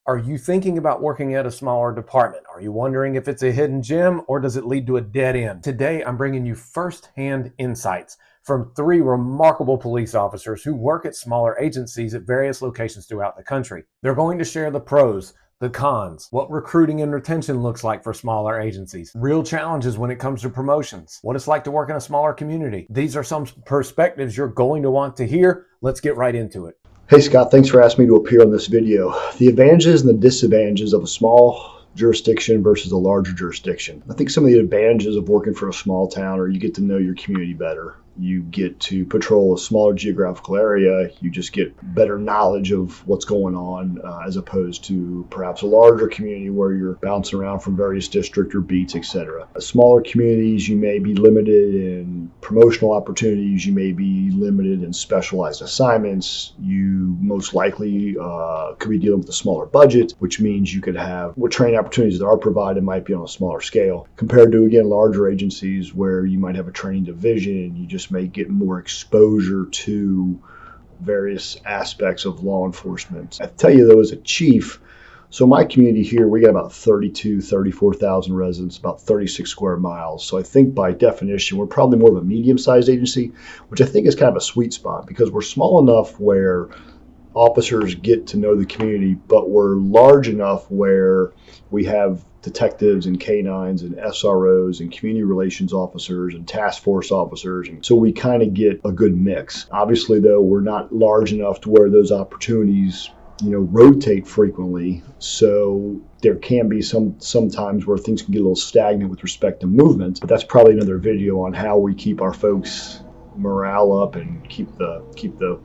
Are you thinking about working at a smaller department? Are you wondering if it's a hidden gem or does it lead to a dead end? Today, I'm bringing you firsthand insights from three remarkable police officers who work at smaller agencies at various locations throughout the country. They're going to share the pros, the cons, what recruiting and retention looks like for smaller agencies, real challenges when it comes to promotions, what it's like to work in a smaller community. These are some perspectives you're going to want to hear. Let's get right into it. Hey Scott, thanks for asking me to appear on this video. The advantages and the disadvantages of a small jurisdiction versus a larger jurisdiction. I think some of the advantages of working for a small town are you get to know your community better. You get to patrol a smaller geographical area. You just get better knowledge of what's going on as opposed to perhaps a larger community where you're bouncing around from various districts or beats, etc. Smaller communities, you may be limited in promotional opportunities. You may be limited in specialized assignments. You most likely could be dealing with a smaller budget, which means you could have what training opportunities that are provided might be on a smaller scale compared to, again, larger agencies where you might have a training division. You just may get more exposure to various aspects of law enforcement. I tell you though, as a chief, so my community here, we got about 34,000 residents, about 36 square miles. So I think by definition, we're probably more of a medium-sized agency, which I think is kind of a sweet spot because we're small enough where officers get to know the community, but we're large enough where we have detectives and canines and SROs and community relations officers and task force officers. And so we kind of get a good mix. Obviously, though, we're not large enough to where those opportunities, rotate frequently. So there can be some times where things can get a little stagnant with respect to movement. But that's probably another video on how we keep our folks morale up and keep the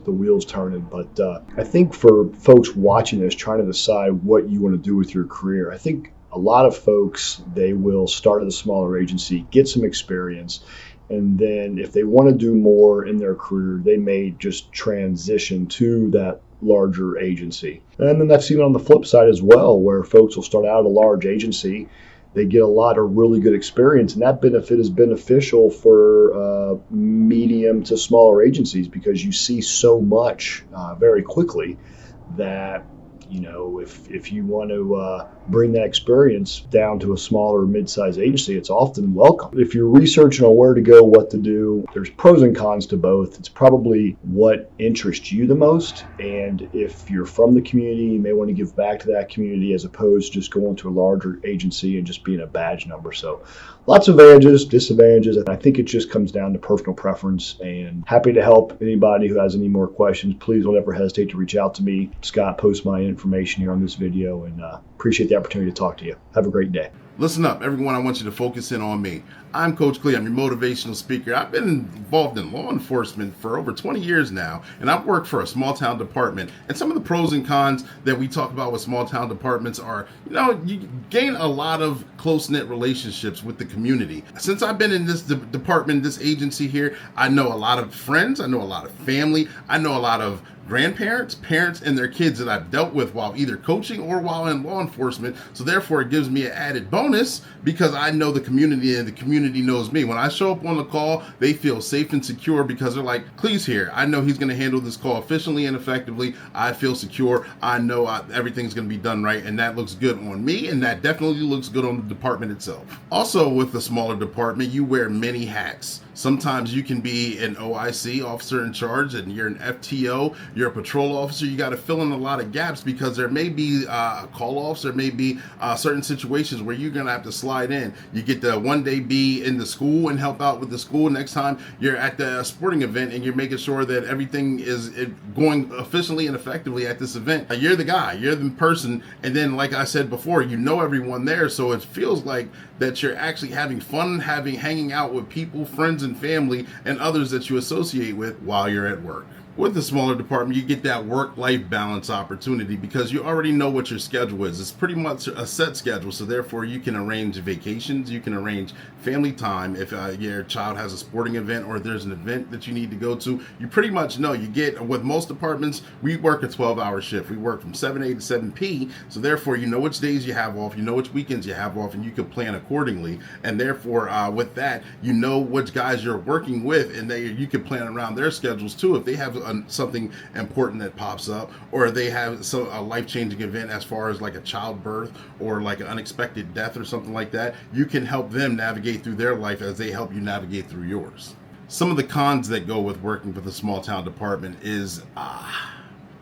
wheels turning. But I think for folks watching this, trying to decide what you want to do with your career, I think a lot of folks, they will start at a smaller agency, get some experience, and then if they want to do more in their career, they may just transition to that larger agency. And then that's even on the flip side as well, where folks will start out at a large agency, they get a lot of really good experience, and that benefit is beneficial for medium to smaller agencies because you see so much very quickly that if you want to bring that experience down to a smaller mid-sized agency, it's often welcome. If you're researching on where to go, what to do, there's pros and cons to both. It's probably what interests you the most. And if you're from the community, you may want to give back to that community as opposed to just going to a larger agency and just being a badge number. So lots of advantages, disadvantages. I think it just comes down to personal preference, and happy to help anybody who has any more questions. Please don't ever hesitate to reach out to me. Scott, post my information here on this video, and appreciate the opportunity to talk to you. Have a great day. Listen up, everyone. I want you to focus in on me. I'm Coach Clee. I'm your motivational speaker. I've been involved in law enforcement for over 20 years now, and I've worked for a small town department. And some of the pros and cons that we talk about with small town departments are, you gain a lot of close-knit relationships with the community. Since I've been in this department, this agency here, I know a lot of friends. I know a lot of family. I know a lot of grandparents, parents, and their kids that I've dealt with while either coaching or while in law enforcement. So therefore, it gives me an added bonus because I know the community and the community knows me. When I show up on the call, they feel safe and secure because they're like, Clee's here. I know he's going to handle this call efficiently and effectively. I feel secure. I know everything's going to be done right, and that looks good on me, and that definitely looks good on the department itself. Also, with the smaller department, you wear many hats. Sometimes you can be an OIC, officer in charge, and you're an FTO, you're a patrol officer. You got to fill in a lot of gaps because there may be call-offs, there may be certain situations where you're going to have to slide in. You get to one day be in the school and help out with the school. Next time you're at the sporting event and you're making sure that everything is going efficiently and effectively at this event. You're the guy, you're the person, and then like I said before, you know everyone there, so it feels like that you're actually having fun, hanging out with people, friends, and family, and others that you associate with while you're at work. With the smaller department, you get that work-life balance opportunity because you already know what your schedule is. It's pretty much a set schedule, so therefore you can arrange vacations, you can arrange family time. If your child has a sporting event or there's an event that you need to go to, you pretty much know. You get, with most departments, we work a 12-hour shift. We work from 7 a to 7 p, so therefore you know which days you have off, you know which weekends you have off, and you can plan accordingly. And therefore, with that, you know which guys you're working with, and you can plan around their schedules too. If they have something important that pops up, or they have a life-changing event as far as like a childbirth or like an unexpected death or something like that, you can help them navigate through their life as they help you navigate through yours. Some of the cons that go with working with a small town department is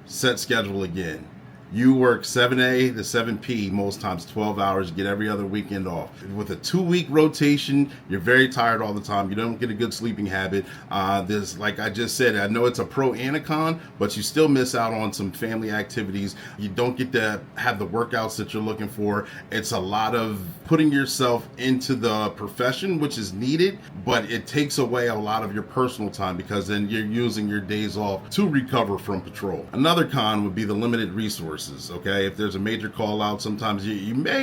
set schedule again. You work 7A to 7P, most times 12 hours, you get every other weekend off. With a 2-week rotation, you're very tired all the time. You don't get a good sleeping habit. There's, like I just said, I know it's a pro and a con, but you still miss out on some family activities. You don't get to have the workouts that you're looking for. It's a lot of putting yourself into the profession, which is needed, but it takes away a lot of your personal time because then you're using your days off to recover from patrol. Another con would be the limited resources. Okay, if there's a major call out, sometimes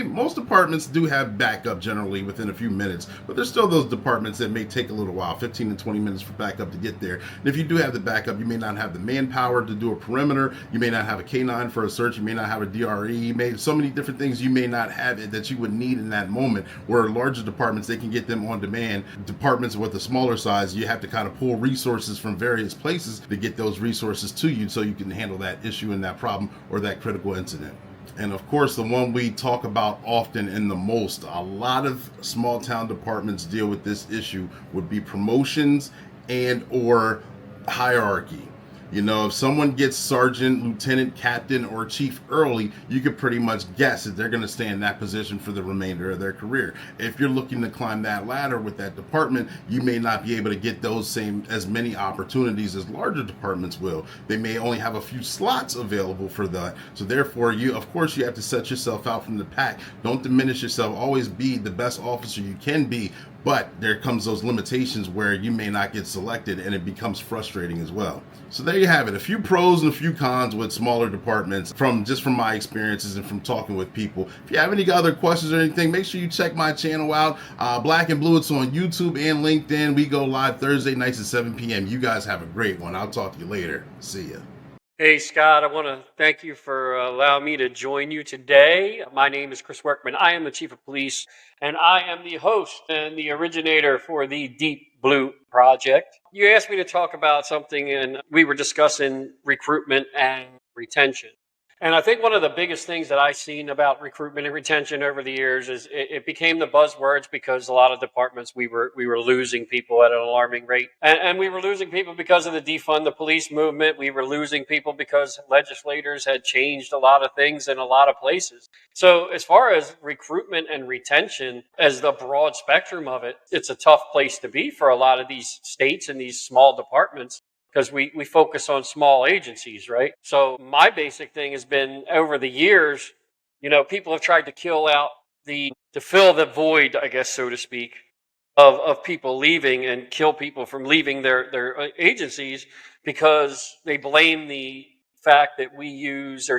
most departments do have backup generally within a few minutes, but there's still those departments that may take a little while, 15 to 20 minutes for backup to get there. And if you do have the backup, you may not have the manpower to do a perimeter, you may not have a K9 for a search, you may not have a DRE, so many different things you may not have it that you would need in that moment. Where larger departments, they can get them on demand. Departments with a smaller size, you have to kind of pull resources from various places to get those resources to you so you can handle that issue and that problem or that critical incident. And of course, the one we talk about often and the most, a lot of small town departments deal with this issue, would be promotions and or hierarchy. You know, if someone gets sergeant, lieutenant, captain, or chief early, you could pretty much guess that they're going to stay in that position for the remainder of their career. If you're looking to climb that ladder with that department, you may not be able to get as many opportunities as larger departments will. They may only have a few slots available for that. So therefore, you have to set yourself out from the pack. Don't diminish yourself. Always be the best officer you can be. But there comes those limitations where you may not get selected, and it becomes frustrating as well. So there you have it, a few pros and a few cons with smaller departments from my experiences and from talking with people. If you have any other questions or anything, make sure you check my channel out. Black and Blue, it's on YouTube and LinkedIn. We go live Thursday nights at 7 p.m. You guys have a great one. I'll talk to you later. See ya. Hey, Scott, I want to thank you for allowing me to join you today. My name is Chris Workman. I am the Chief of Police, and I am the host and the originator for the Deep Blue Project. You asked me to talk about something, and we were discussing recruitment and retention. And I think one of the biggest things that I've seen about recruitment and retention over the years is it became the buzzwords because a lot of departments, we were losing people at an alarming rate. And we were losing people because of the defund the police movement. We were losing people because legislators had changed a lot of things in a lot of places. So as far as recruitment and retention, as the broad spectrum of it, it's a tough place to be for a lot of these states and these small departments, because we focus on small agencies, right? So my basic thing has been, over the years, people have tried to to fill the void, I guess, so to speak, of people leaving and kill people from leaving their agencies because they blame the fact that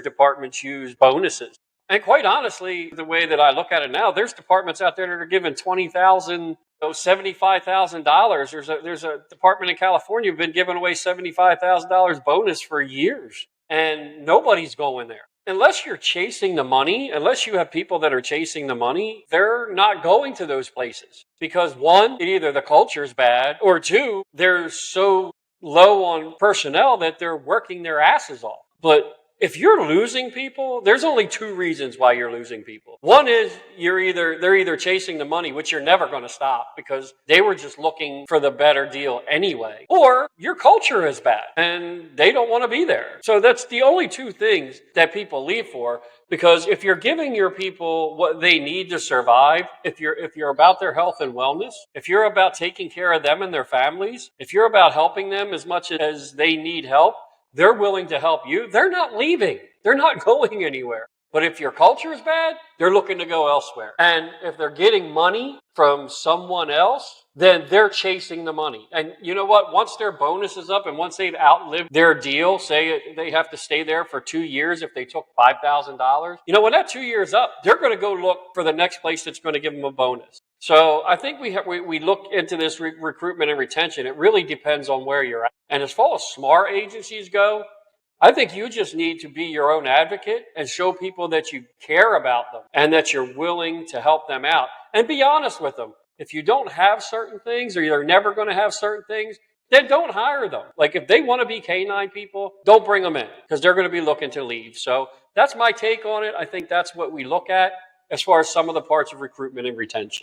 departments use bonuses. And quite honestly, the way that I look at it now, there's departments out there that are giving $20,000, $75,000. There's a department in California who've been giving away $75,000 bonus for years, and nobody's going there. Unless you're chasing the money, unless you have people that are chasing the money, they're not going to those places. Because one, either the culture's bad, or two, they're so low on personnel that they're working their asses off. But if you're losing people, there's only two reasons why you're losing people. One is they're either chasing the money, which you're never going to stop because they were just looking for the better deal anyway, or your culture is bad and they don't want to be there. So that's the only two things that people leave for. Because if you're giving your people what they need to survive, if you're about their health and wellness, if you're about taking care of them and their families, if you're about helping them as much as they need help, they're willing to help you. They're not leaving. They're not going anywhere. But if your culture is bad, they're looking to go elsewhere. And if they're getting money from someone else, then they're chasing the money. And you know what? Once their bonus is up and once they've outlived their deal, say they have to stay there for 2 years if they took $5,000, when that 2 years up, they're going to go look for the next place that's going to give them a bonus. So I think we look into this recruitment and retention. It really depends on where you're at. And as far as smart agencies go, I think you just need to be your own advocate and show people that you care about them and that you're willing to help them out. And be honest with them. If you don't have certain things or you're never going to have certain things, then don't hire them. Like if they want to be canine people, don't bring them in because they're going to be looking to leave. So that's my take on it. I think that's what we look at as far as some of the parts of recruitment and retention.